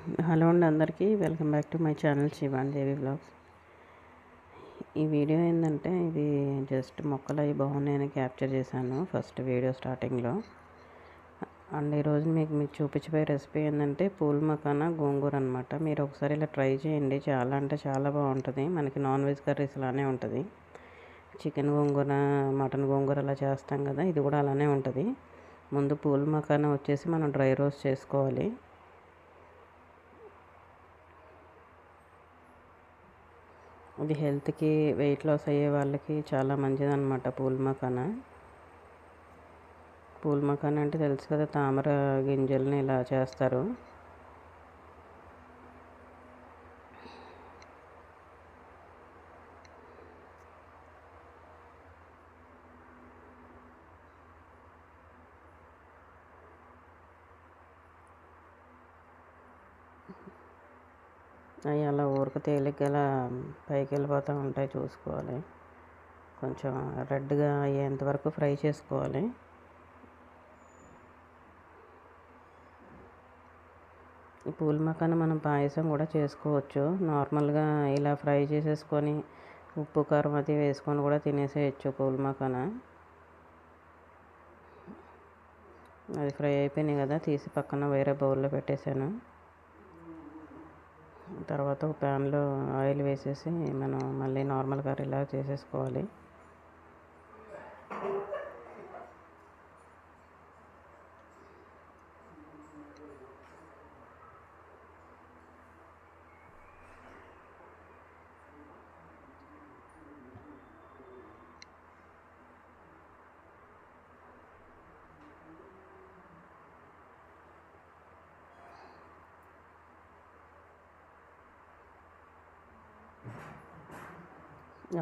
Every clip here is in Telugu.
హలో అండి అందరికీ welcome back to my channel Shivandevi vlogs. ఈ వీడియో ఏంటంటే ఇది జస్ట్ మొక్కలు అవి బాగున్నాయని క్యాప్చర్ చేశాను ఫస్ట్ వీడియో స్టార్టింగ్లో. అండ్ ఈరోజు మీకు చూపించబోయే రెసిపీ ఏంటంటే పూల్ మకానా గోంగూర అనమాట. మీరు ఒకసారి ఇలా ట్రై చేయండి, చాలా అంటే చాలా బాగుంటుంది. మనకి నాన్ వెజ్ కర్రీస్ లానే ఉంటుంది. చికెన్ గోంగూర, మటన్ గోంగూర అలా చేస్తాం కదా, ఇది కూడా అలానే ఉంటుంది. ముందు పూల్ మకానా వచ్చేసి మనం డ్రై రోస్ట్ చేసుకోవాలి. ఇది హెల్త్కి, వెయిట్ లాస్ అయ్యే వాళ్ళకి చాలా మంచిదన్నమాట పూల్ మకానా. పూల్ మకానా అంటే తెలుసు కదా, తామర గింజల్ని ఇలా చేస్తారు. అవి అలా ఊరికి తేలిగ్గా అలా పైకి వెళ్ళిపోతూ ఉంటాయి, చూసుకోవాలి. కొంచెం రెడ్గా అయ్యేంత వరకు ఫ్రై చేసుకోవాలి. ఈ పూల్ మకానా మనం పాయసం కూడా చేసుకోవచ్చు. నార్మల్గా ఇలా ఫ్రై చేసేసుకొని ఉప్పు కారం అది వేసుకొని కూడా తినేసేయచ్చు పూల్ మకానా. అది ఫ్రై అయిపోయినాయి కదా, తీసి పక్కన వేరే బౌల్లో పెట్టేశాను. తర్వాత ఒక ప్యాన్లో ఆయిల్ వేసేసి మనం మళ్ళీ నార్మల్ కర్రీలా చేసేసుకోవాలి.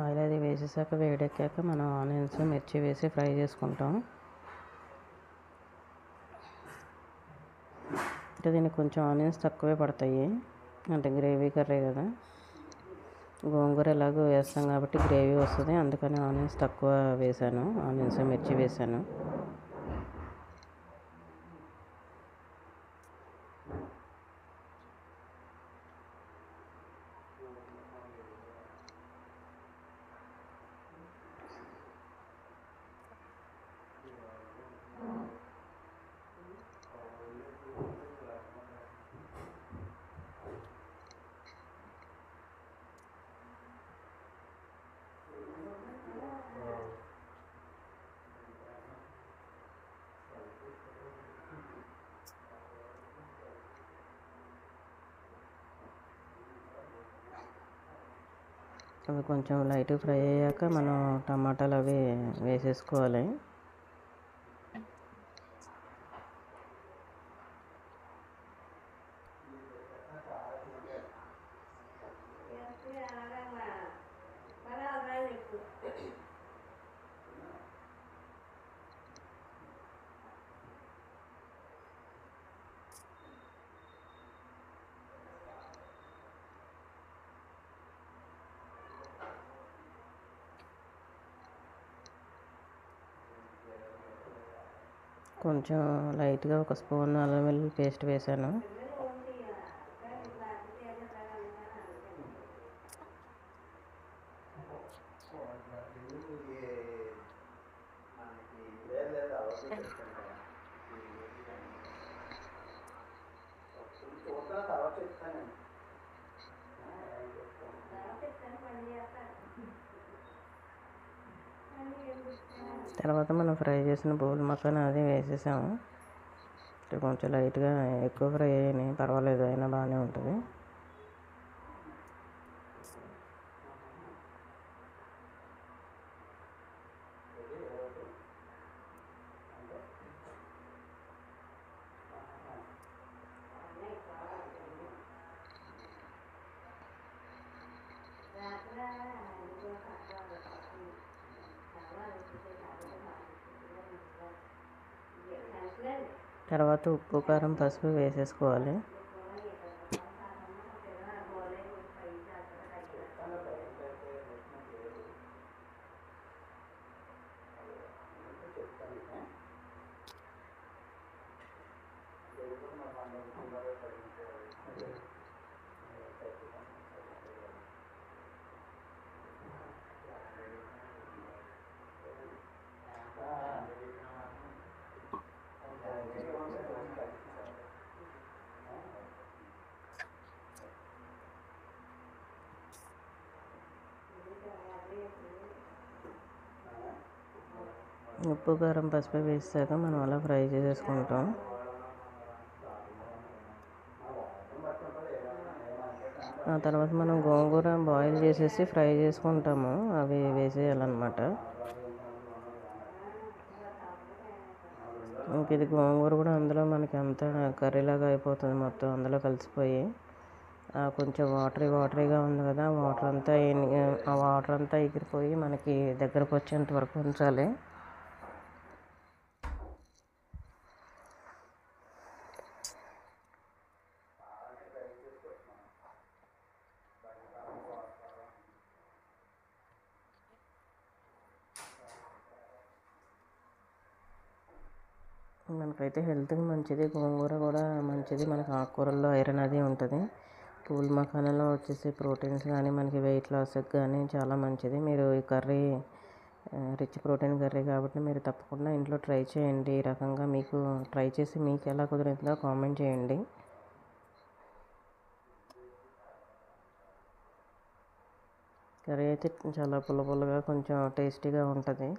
ఆయిల్ అది వేసేసాక వేడెక్కాక మనం ఆనియన్స్, మిర్చి వేసి ఫ్రై చేసుకుంటాం. అంటే దీనికి కొంచెం ఆనియన్స్ తక్కువే పడతాయి, అంటే గ్రేవీ కర్రీ కదా. గోంగూర ఎలాగో వేస్తాం కాబట్టి గ్రేవీ వస్తుంది, అందుకని ఆనియన్స్ తక్కువ వేసాను. ఆనియన్స్, మిర్చి వేసాను. అవి కొంచెం లైట్ ఫ్రై అయ్యాక మనం టమాటాలు అవి వేసేసుకోవాలి. కొంచెం లైట్గా ఒక స్పూన్ అల్లం వెల్లుల్లి పేస్ట్ వేసాను. తర్వాత మనం ఫ్రై చేసిన పూల్ మకానా అది వేసేసాము. కొంచెం లైట్గా ఎక్కువ ఫ్రై అయినాయి, పర్వాలేదు, అయినా బాగానే ఉంటుంది. తర్వాత ఉప్పు, కారం, పసుపు వేసేసుకోవాలి. ఉప్పు కారం పసుపు వేసాక మనం అలా ఫ్రై చేసేసుకుంటాం. ఆ తర్వాత మనం గోంగూర బాయిల్ చేసేసి ఫ్రై చేసుకుంటాము, అవి వేసేయాలన్నమాట. ఇంక ఇది గోంగూర కూడా అందులో మనకి అంతా కర్రీలాగా అయిపోతుంది, మొత్తం అందులో కలిసిపోయి. కొంచెం వాటరీగా ఉంది కదా, ఆ వాటర్ అంతా ఎగిరిపోయి మనకి దగ్గరకు వచ్చేంత వరకు ఉంచాలి. మనకైతే హెల్త్కి మంచిది, గోంగూర కూడా మంచిది. మనకి ఆకుకూరల్లో ఐరన్ అది ఉంటుంది. పూల్ మఖానాలో వచ్చేసి ప్రోటీన్స్ కానీ మనకి వెయిట్ లాస్కి కానీ చాలా మంచిది. మీరు ఈ కర్రీ రిచ్ ప్రోటీన్ కర్రీ కాబట్టి మీరు తప్పకుండా ఇంట్లో ట్రై చేయండి. ఈ రకంగా మీకు ట్రై చేసి మీకు ఎలా కుదిరిందో కామెంట్ చేయండి. కర్రీ అయితే చాలా పుల్లగా కొంచెం టేస్టీగా ఉంటుంది.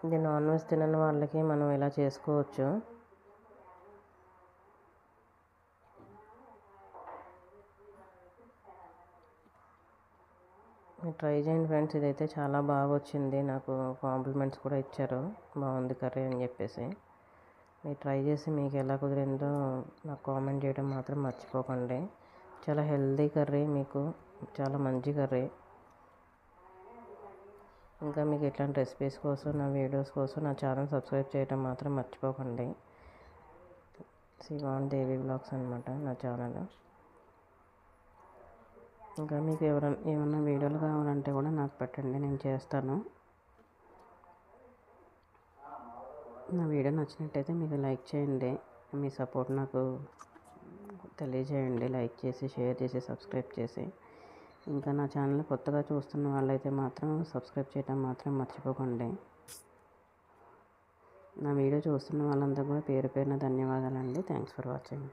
ఇది నాన్ వెజ్ తినని వాళ్ళకి మనం ఇలా చేసుకోవచ్చు. ట్రై చేయండి ఫ్రెండ్స్, ఇదైతే చాలా బాగా వచ్చింది. నాకు కాంప్లిమెంట్స్ కూడా ఇచ్చారు, బాగుంది కర్రీ అని చెప్పేసి. మీరు ట్రై చేసి మీకు ఎలా కుదిరిందో నాకు కామెంట్ చేయడం మాత్రం మర్చిపోకండి. చాలా హెల్తీ కర్రీ, మీకు చాలా మంచి కర్రీ. ఇంకా మీకు ఇట్లాంటి రెసిపీస్ కోసం, నా వీడియోస్ కోసం నా ఛానల్ సబ్స్క్రైబ్ చేయడం మాత్రం మర్చిపోకండి. శివాన్ దేవి వ్లాగ్స్ అనమాట నా ఛానల్. ఇంకా మీకు ఏమన్నా వీడియోలు కావాలంటే కూడా నాకు పెట్టండి, నేను చేస్తాను. నా వీడియో నచ్చినట్టయితే మీకు లైక్ చేయండి, మీ సపోర్ట్ నాకు తెలియజేయండి. లైక్ చేసి, షేర్ చేసి, సబ్స్క్రైబ్ చేసి. ఇంకా నా ఛానల్ కొత్తగా చూస్తున్న వాళ్ళైతే మాత్రం సబ్స్క్రైబ్ చేయడం మాత్రం మర్చిపోకండి. నా వీడియో చూస్తున్న వాళ్ళందరూ కూడా పేరు పేరున ధన్యవాదాలండి. Thanks for watching.